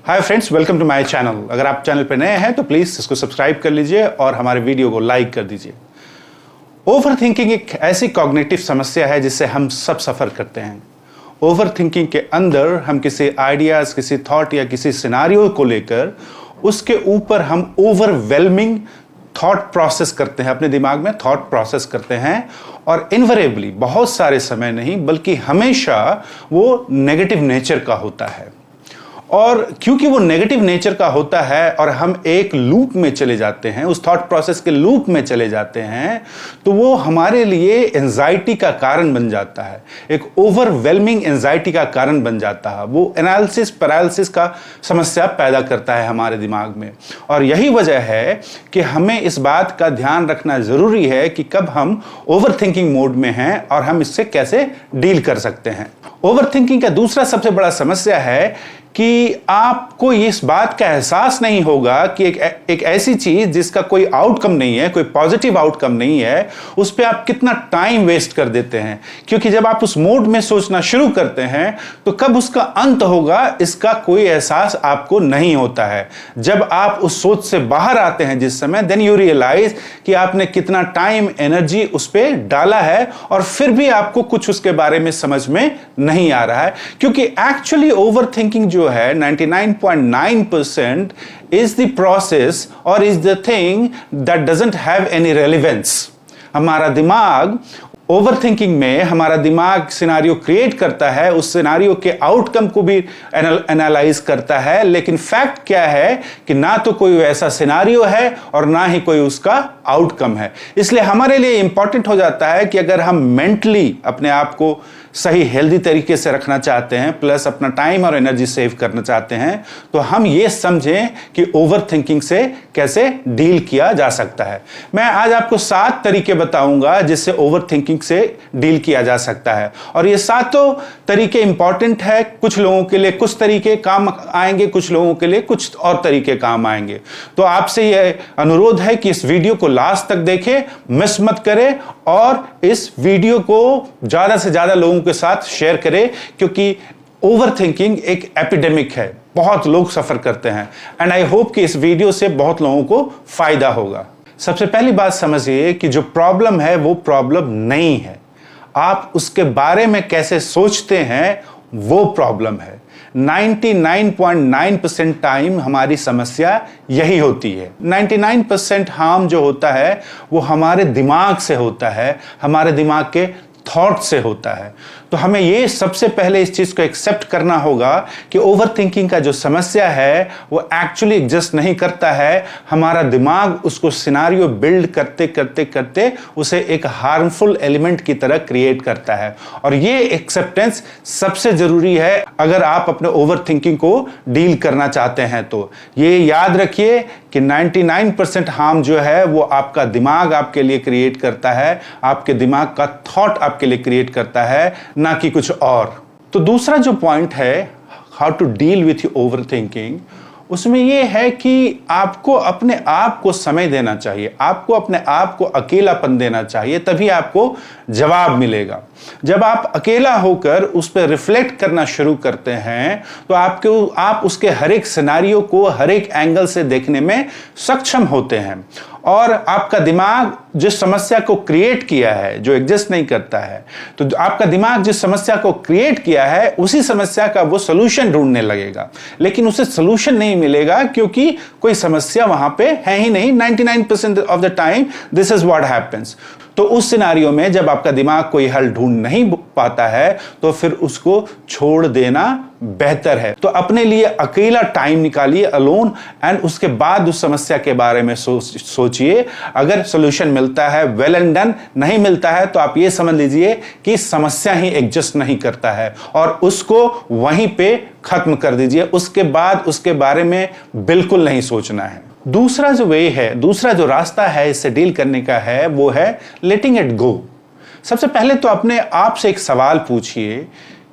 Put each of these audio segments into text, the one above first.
Hi friends, welcome to my channel. अगर आप channel पे नए हैं तो प्लीज़ इसको सब्सक्राइब कर लीजिए और हमारे वीडियो को लाइक कर दीजिए। ओवर थिंकिंग एक ऐसी कॉग्निटिव समस्या है जिससे हम सब सफ़र करते हैं। ओवर थिंकिंग के अंदर हम किसी आइडियाज़, किसी थॉट या किसी सिनारियो को लेकर उसके ऊपर हम ओवरवेलमिंग थॉट प्रोसेस करते हैं, अपने दिमाग में थॉट प्रोसेस करते हैं और इनवरेबली बहुत सारे समय नहीं बल्कि हमेशा वो नेगेटिव नेचर का होता है। और क्योंकि वो नेगेटिव नेचर का होता है और हम एक लूप में चले जाते हैं, उस थॉट प्रोसेस के लूप में चले जाते हैं, तो वो हमारे लिए एंजाइटी का कारण बन जाता है, एक ओवरवेलमिंग एंजाइटी का कारण बन जाता है। वो एनालिसिस पैरालिसिस का समस्या पैदा करता है हमारे दिमाग में। और यही वजह है कि हमें इस बात का ध्यान रखना ज़रूरी है कि कब हम ओवर थिंकिंग मोड में हैं और हम इससे कैसे डील कर सकते हैं। ओवर थिंकिंग का दूसरा सबसे बड़ा समस्या है कि आपको इस बात का एहसास नहीं होगा कि एक ऐसी चीज जिसका कोई आउटकम नहीं है, कोई पॉजिटिव आउटकम नहीं है, उस पर आप कितना टाइम वेस्ट कर देते हैं। क्योंकि जब आप उस मोड में सोचना शुरू करते हैं तो कब उसका अंत होगा इसका कोई एहसास आपको नहीं होता है। जब आप उस सोच से बाहर आते हैं जिस समय, देन यू रियलाइज कि आपने कितना टाइम एनर्जी उस पर डाला है और फिर भी आपको कुछ उसके बारे में समझ में नहीं आ रहा है। क्योंकि एक्चुअली ओवर थिंकिंग जो है 99.9% is the process or is the thing that doesn't have any relevance। हमारा दिमाग ओवर थिंकिंग में हमारा दिमाग सिनारियो क्रिएट करता है, उस सिनारियो के आउटकम को भी एनालाइज करता है, लेकिन फैक्ट क्या है कि ना तो कोई ऐसा सिनारियो है और ना ही कोई उसका आउटकम है। इसलिए हमारे लिए इंपॉर्टेंट हो जाता है कि अगर हम मेंटली अपने आप को सही हेल्दी तरीके से रखना चाहते हैं, प्लस अपना टाइम और एनर्जी सेव करना चाहते हैं, तो हम ये समझें कि ओवर थिंकिंग से कैसे डील किया जा सकता है। मैं आज आपको 7 तरीके बताऊंगा जिससे ओवर थिंकिंग से डील किया जा सकता है। और ये 7 तरीके इंपॉर्टेंट है। कुछ लोगों के लिए कुछ तरीके काम आएंगे, कुछ लोगों के लिए कुछ और तरीके काम आएंगे। तो आपसे यह अनुरोध है कि इस वीडियो को लास्ट तक देखें, मिस मत करें और इस वीडियो को ज्यादा से ज्यादा लोगों के साथ शेयर करें, क्योंकि ओवर थिंकिंग एक एपिडेमिक है, बहुत लोग सफर करते हैं। एंड आई होप कि इस वीडियो से बहुत लोगों को फायदा होगा। सबसे पहली बात समझिए कि जो प्रॉब्लम है वो प्रॉब्लम नहीं है, आप उसके बारे में कैसे सोचते हैं वो प्रॉब्लम है। 99.9% टाइम हमारी समस्या यही होती है। 99% हार्म जो होता है वो हमारे दिमाग से होता है, हमारे दिमाग के थॉट से होता है। तो हमें ये सबसे पहले इस चीज को एक्सेप्ट करना होगा कि ओवर थिंकिंग का जो समस्या है वो एक्चुअली एग्जिस्ट नहीं करता है। हमारा दिमाग उसको सिनारियो बिल्ड करते करते करते उसे एक हार्मफुल एलिमेंट की तरह क्रिएट करता है। और ये एक्सेप्टेंस सबसे जरूरी है अगर आप अपने ओवर थिंकिंग को डील करना चाहते हैं। तो ये याद रखिए कि 99% हार्म जो है वो आपका दिमाग आपके लिए क्रिएट करता है, आपके दिमाग का थॉट आपके लिए क्रिएट करता है, ना कि कुछ और। तो दूसरा जो पॉइंट है how to deal with over thinking, उसमें यह है कि आपको अपने आप को समय देना चाहिए, आपको अपने आप को अकेलापन देना चाहिए, तभी आपको जवाब मिलेगा। जब आप अकेला होकर उस पर रिफ्लेक्ट करना शुरू करते हैं तो आप उसके हर एक सिनारियो को हर एक एंगल से देखने में सक्षम होते हैं। और आपका दिमाग जिस समस्या को क्रिएट किया है, जो एग्जिस्ट नहीं करता है, तो आपका दिमाग जिस समस्या को क्रिएट किया है उसी समस्या का वो सॉल्यूशन ढूंढने लगेगा, लेकिन उसे सॉल्यूशन नहीं मिलेगा क्योंकि कोई समस्या वहां पे है ही नहीं। 99% of the time this is what happens. तो उस सिनारियो में जब आपका दिमाग कोई हल ढूंढ नहीं पाता है तो फिर उसको छोड़ देना बेहतर है। तो अपने लिए अकेला टाइम निकालिए, अलोन, एंड उसके बाद उस समस्या के बारे में सोचिए। अगर सॉल्यूशन मिलता है वेल एंड डन, नहीं मिलता है तो आप ये समझ लीजिए कि समस्या ही एग्जिस्ट नहीं करता है और उसको वहीं पे खत्म कर दीजिए। उसके बाद उसके बारे में बिल्कुल नहीं सोचना है। दूसरा जो वे है, दूसरा जो रास्ता है इससे डील करने का है वो है लेटिंग इट गो। सबसे पहले तो अपने आप से एक सवाल पूछिए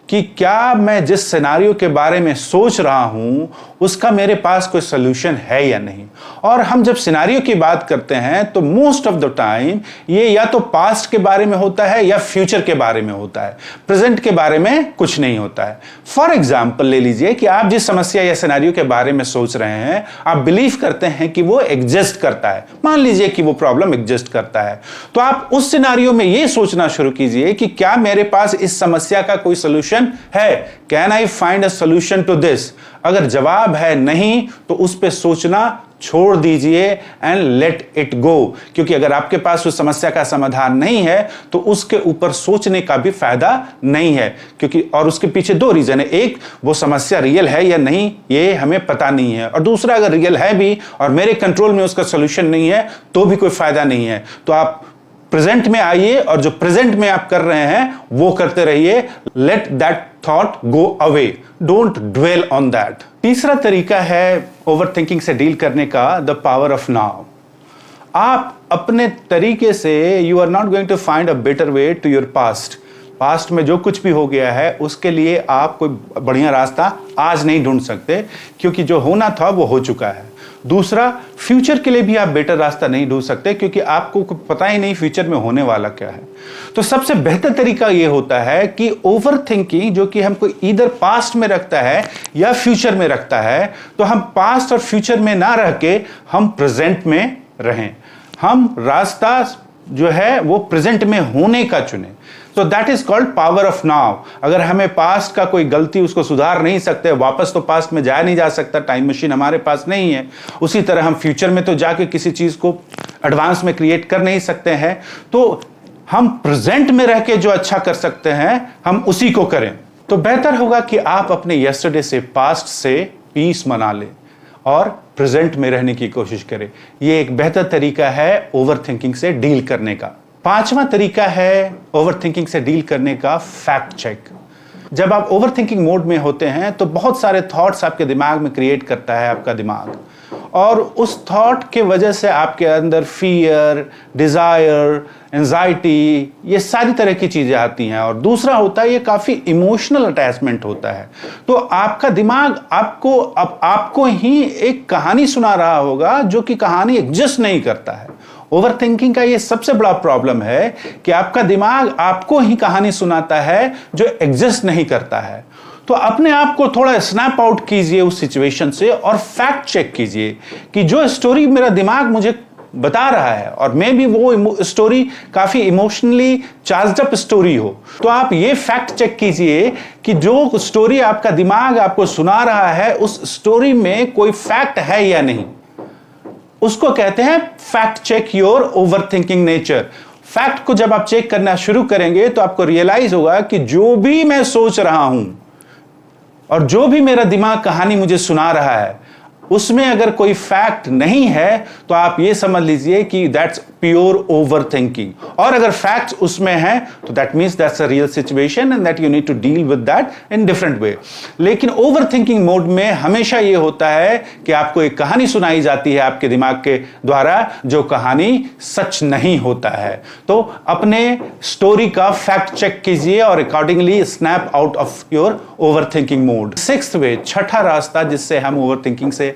कि क्या मैं जिस सिनारियो के बारे में सोच रहा हूं उसका मेरे पास कोई सोल्यूशन है या नहीं। और हम जब सिनेरियो की बात करते हैं तो मोस्ट ऑफ द टाइम ये या तो पास्ट के बारे में होता है या फ्यूचर के बारे में होता है, प्रेजेंट के बारे में कुछ नहीं होता है। फॉर एग्जाम्पल ले लीजिए कि आप जिस समस्या या सिनेरियो के बारे में सोच रहे हैं, आप बिलीव करते हैं कि वो एग्जिस्ट करता है, मान लीजिए कि वो प्रॉब्लम एग्जिस्ट करता है, तो आप उस सिनेरियो में ये सोचना शुरू कीजिए कि क्या मेरे पास इस समस्या का कोई सोल्यूशन है, can I find a solution to this. अगर जवाब है नहीं तो उस पे सोचना छोड़ दीजिए एंड लेट इट गो, क्योंकि अगर आपके पास उस समस्या का समाधान नहीं है तो उसके ऊपर सोचने का भी फायदा नहीं है, क्योंकि और उसके पीछे दो रीजन है, एक वो समस्या रियल है या नहीं ये हमें पता नहीं है, और दूसरा अगर रियल है भी और मेरे कंट्रोल में उसका सोल्यूशन नहीं है तो भी कोई फायदा नहीं है। तो आप प्रेजेंट में आइए और जो प्रेजेंट में आप कर रहे हैं वो करते रहिए। Let that thought go away, don't dwell on that. तीसरा तरीका है ओवरथिंकिंग से डील करने का, द पावर ऑफ नाउ। आप अपने तरीके से you are not going to find a better way to your past. Past में जो कुछ भी हो गया है उसके लिए आप कोई बढ़िया रास्ता आज नहीं ढूंढ सकते, क्योंकि जो होना था वो हो चुका है। दूसरा, फ्यूचर के लिए भी आप बेटर रास्ता नहीं ढूंढ सकते, क्योंकि आपको पता ही नहीं फ्यूचर में होने वाला क्या है। तो सबसे बेहतर तरीका यह होता है कि ओवर थिंकिंग, जो कि हमको इधर पास्ट में रखता है या फ्यूचर में रखता है, तो हम पास्ट और फ्यूचर में ना रह के हम प्रेजेंट में रहें। हम रास्ता जो है वो प्रेजेंट में होने का चुने। तो that is called power of now. अगर हमें पास्ट का कोई गलती उसको सुधार नहीं सकते, वापस तो पास्ट में जाया नहीं जा सकता, टाइम मशीन हमारे पास नहीं है, उसी तरह हम फ्यूचर में तो जाके किसी चीज को एडवांस में क्रिएट कर नहीं सकते हैं। तो हम प्रेजेंट में रह के जो अच्छा कर सकते हैं हम उसी को करें। तो बेहतर होगा कि आप अपने यस्टरडे से, पास्ट से पीस मना लें और प्रेजेंट में रहने की कोशिश करें। यह एक बेहतर तरीका है ओवर थिंकिंग से डील करने का। पांचवा तरीका है ओवर थिंकिंग से डील करने का, फैक्ट चेक। जब आप ओवर थिंकिंग मोड में होते हैं तो बहुत सारे थॉट्स आपके दिमाग में क्रिएट करता है आपका दिमाग, और उस थॉट के वजह से आपके अंदर फियर, डिजायर, एंजाइटी, ये सारी तरह की चीजें आती हैं। और दूसरा होता है ये काफी इमोशनल अटैचमेंट होता है। तो आपका दिमाग आपको ही एक कहानी सुना रहा होगा जो कि कहानी एग्जिस्ट नहीं करता है। ओवर थिंकिंग का ये सबसे बड़ा प्रॉब्लम है कि आपका दिमाग आपको ही कहानी सुनाता है जो एग्जिस्ट नहीं करता है। तो अपने आप को थोड़ा स्नैप आउट कीजिए उस सिचुएशन से और फैक्ट चेक कीजिए कि जो स्टोरी मेरा दिमाग मुझे बता रहा है, और मे भी वो स्टोरी काफी इमोशनली चार्ज्ड अप स्टोरी हो, तो आप ये फैक्ट चेक कीजिए कि जो स्टोरी आपका दिमाग आपको सुना रहा है उस स्टोरी में कोई फैक्ट है या नहीं। उसको कहते हैं fact check your over thinking nature. Fact को जब आप चेक करना शुरू करेंगे तो आपको रियलाइज होगा कि जो भी मैं सोच रहा हूं और जो भी मेरा दिमाग कहानी मुझे सुना रहा है उसमें अगर कोई फैक्ट नहीं है तो आप ये समझ लीजिए कि दैट्स प्योर ओवर थिंकिंग। और अगर फैक्ट्स उसमें हैं तो that means that's a real situation and that you need to deal with that in different way. लेकिन ओवर थिंकिंग मोड में हमेशा ये होता है कि आपको एक कहानी सुनाई जाती है आपके दिमाग के द्वारा, जो कहानी सच नहीं होता है। तो अपने स्टोरी का फैक्ट चेक कीजिए और accordingly snap out of your over thinking mode. Sixth way, छठा रास्ता जिससे हम ओवर थिंकिंग से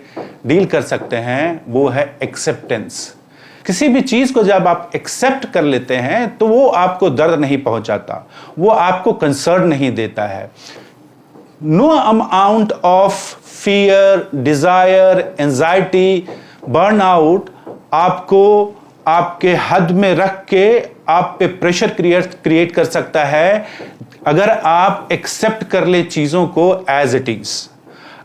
डील कर सकते हैं, वो है एक्सेप्टेंस। किसी भी चीज को जब आप एक्सेप्ट कर लेते हैं तो वो आपको दर्द नहीं पहुंचाता, वो आपको कंसर्न नहीं देता है। No amount of fear, desire, anxiety, burnout आपको आपके हद में रख के आप पे प्रेशर क्रिएट कर सकता है अगर आप एक्सेप्ट कर ले चीजों को एज इट इज।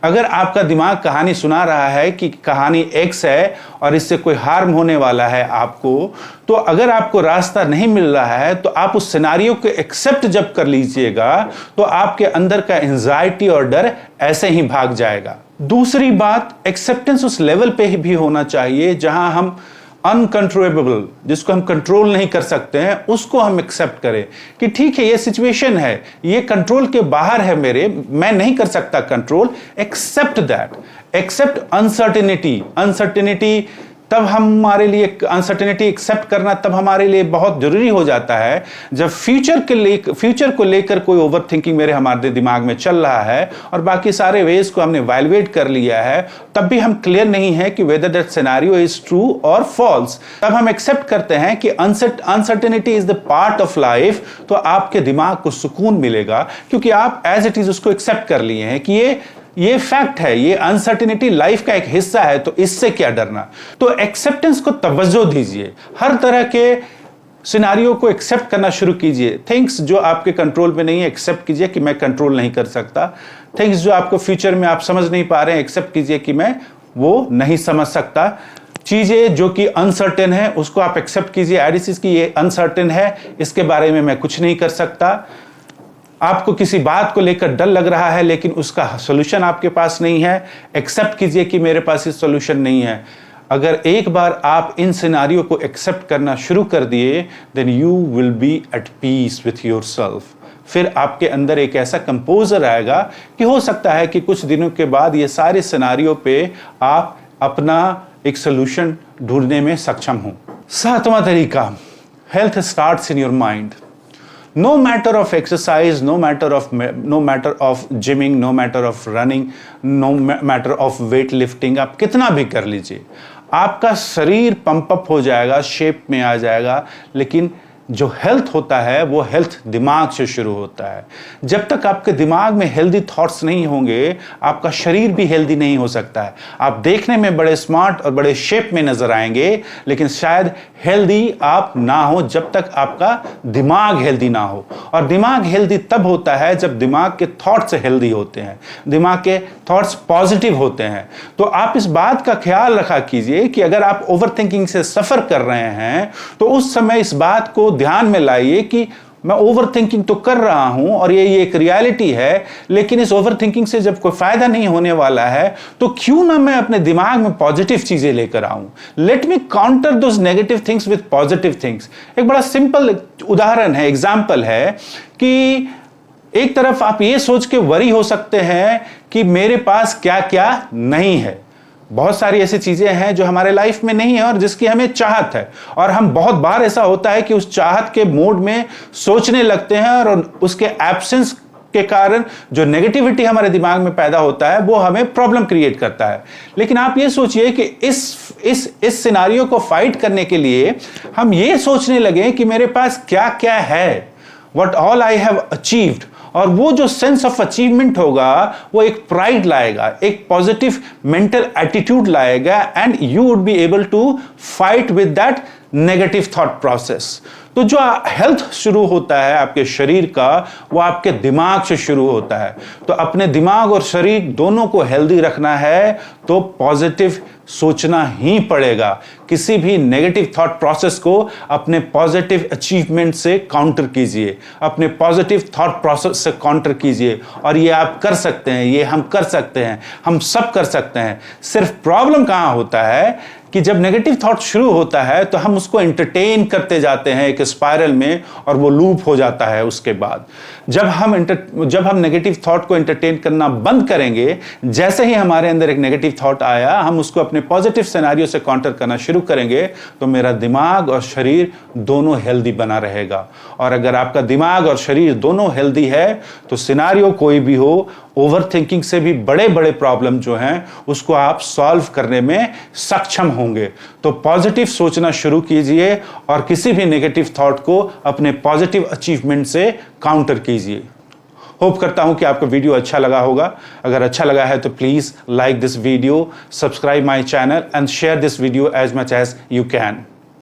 अगर आपका दिमाग कहानी सुना रहा है कि कहानी एक्स है और इससे कोई हार्म होने वाला है आपको, तो अगर आपको रास्ता नहीं मिल रहा है तो आप उस सिनारियो को एक्सेप्ट जब कर लीजिएगा तो आपके अंदर का एंजाइटी और डर ऐसे ही भाग जाएगा। दूसरी बात, एक्सेप्टेंस उस लेवल पे ही भी होना चाहिए जहां हम अनकंट्रोलेबल, जिसको हम कंट्रोल नहीं कर सकते हैं, उसको हम एक्सेप्ट करें कि ठीक है ये सिचुएशन है, ये कंट्रोल के बाहर है मेरे, मैं नहीं कर सकता control. Accept that, accept uncertainty. Uncertainty तब हमारे लिए अनसर्टेनिटी एक्सेप्ट करना तब हमारे लिए बहुत जरूरी हो जाता है जब फ्यूचर को लेकर कोई ओवर थिंकिंग हमारे दिमाग में चल रहा है और बाकी सारे वेज को हमने वैल्यूएट कर लिया है, तब भी हम क्लियर नहीं है कि whether that scenario is true और फॉल्स। तब हम एक्सेप्ट करते हैं कि uncertainty is the part of life, तो आपके दिमाग को सुकून मिलेगा क्योंकि आप एज इट इज उसको एक्सेप्ट कर लिए हैं कि ये फैक्ट है, ये अनसर्टेनिटी लाइफ का एक हिस्सा है, तो इससे क्या डरना। तो एक्सेप्टेंस को तवज्जो दीजिए, हर तरह के सिनारियो को एक्सेप्ट करना शुरू कीजिए। थिंग्स जो आपके कंट्रोल में नहीं है एक्सेप्ट कीजिए कि मैं कंट्रोल नहीं कर सकता। थिंग्स जो आपको फ्यूचर में आप समझ नहीं पा रहे हैं एक्सेप्ट कीजिए कि मैं वो नहीं समझ सकता। चीजें जो कि अनसर्टेन है उसको आप एक्सेप्ट कीजिए, एडिस की ये अनसर्टेन है, इसके बारे में मैं कुछ नहीं कर सकता। आपको किसी बात को लेकर डर लग रहा है लेकिन उसका सॉल्यूशन आपके पास नहीं है, एक्सेप्ट कीजिए कि मेरे पास इस सॉल्यूशन नहीं है। अगर एक बार आप इन सिनारियो को एक्सेप्ट करना शुरू कर दिए, then you will be at peace with yourself. फिर आपके अंदर एक ऐसा कंपोजर आएगा कि हो सकता है कि कुछ दिनों के बाद ये सारे सिनारियो पे आप अपना एक सॉल्यूशन ढूंढने में सक्षम हो। 7वां तरीका, health starts in your mind. No matter of exercise, no matter of gymming, no matter of running, no matter of weight lifting, आप कितना भी कर लीजिए, आपका शरीर पंप अप हो जाएगा, शेप में आ जाएगा, लेकिन जो हेल्थ होता है वो हेल्थ दिमाग से शुरू होता है। जब तक आपके दिमाग में हेल्दी थॉट्स नहीं होंगे, आपका शरीर भी हेल्दी नहीं हो सकता है। आप देखने में बड़े स्मार्ट और बड़े शेप में नजर आएंगे, लेकिन शायद हेल्दी आप ना हो जब तक आपका दिमाग हेल्दी ना हो। और दिमाग हेल्दी तब होता है जब दिमाग के थॉट्स हेल्दी होते हैं, दिमाग के थॉट्स पॉजिटिव होते हैं। तो आप इस बात का ख्याल रखा कीजिए कि अगर आप ओवर थिंकिंग से सफर कर रहे हैं तो उस समय इस बात को ध्यान में लाइए कि मैं ओवर थिंकिंग तो कर रहा हूं और ये एक रियलिटी है, लेकिन इस ओवर थिंकिंग से जब कोई फायदा नहीं होने वाला है तो क्यों ना मैं अपने दिमाग में पॉजिटिव चीजें लेकर आऊं। Let me counter those negative things with positive things. एक बड़ा सिंपल उदाहरण है, एग्जाम्पल है कि एक तरफ आप ये सोच के वरी हो सकते हैं कि मेरे पास क्या क्या नहीं है। बहुत सारी ऐसी चीजें हैं जो हमारे लाइफ में नहीं है और जिसकी हमें चाहत है, और हम बहुत बार ऐसा होता है कि उस चाहत के मोड में सोचने लगते हैं और उसके एब्सेंस के कारण जो नेगेटिविटी हमारे दिमाग में पैदा होता है वो हमें प्रॉब्लम क्रिएट करता है। लेकिन आप ये सोचिए कि इस सिनारियो को फाइट करने के लिए हम ये सोचने लगे कि मेरे पास क्या क्या है, what all I have achieved, और वो जो सेंस ऑफ अचीवमेंट होगा वो एक प्राइड लाएगा, एक पॉजिटिव मेंटल एटीट्यूड लाएगा, and you would be able to fight with that negative thought process. तो जो हेल्थ शुरू होता है आपके शरीर का वो आपके दिमाग से शुरू होता है। तो अपने दिमाग और शरीर दोनों को हेल्दी रखना है तो पॉजिटिव सोचना ही पड़ेगा। किसी भी नेगेटिव थॉट प्रोसेस को अपने पॉजिटिव अचीवमेंट से काउंटर कीजिए, अपने पॉजिटिव थॉट प्रोसेस से काउंटर कीजिए, और ये आप कर सकते हैं, ये हम कर सकते हैं, हम सब कर सकते हैं। सिर्फ प्रॉब्लम कहाँ होता है कि जब नेगेटिव थॉट शुरू होता है तो हम उसको एंटरटेन करते जाते हैं एक स्पाइरल में, और वो लूप हो जाता है। उसके बाद जब हम नेगेटिव थॉट को एंटरटेन करना बंद करेंगे, जैसे ही हमारे अंदर एक नेगेटिव थॉट आया हम उसको अपने पॉजिटिव सिनेरियो से काउंटर करना शुरू करेंगे, तो मेरा दिमाग और शरीर दोनों हेल्दी बना रहेगा। और अगर आपका दिमाग और शरीर दोनों हेल्दी है तो सिनेरियो कोई भी हो, ओवर थिंकिंग से भी बड़े बड़े प्रॉब्लम जो हैं उसको आप सॉल्व करने में सक्षम होंगे। तो पॉजिटिव सोचना शुरू कीजिए और किसी भी नेगेटिव थॉट को अपने पॉजिटिव अचीवमेंट से काउंटर कीजिए। होप करता हूं कि आपको वीडियो अच्छा लगा होगा। अगर अच्छा लगा है तो please like this video, subscribe my channel and share this video as much as you can.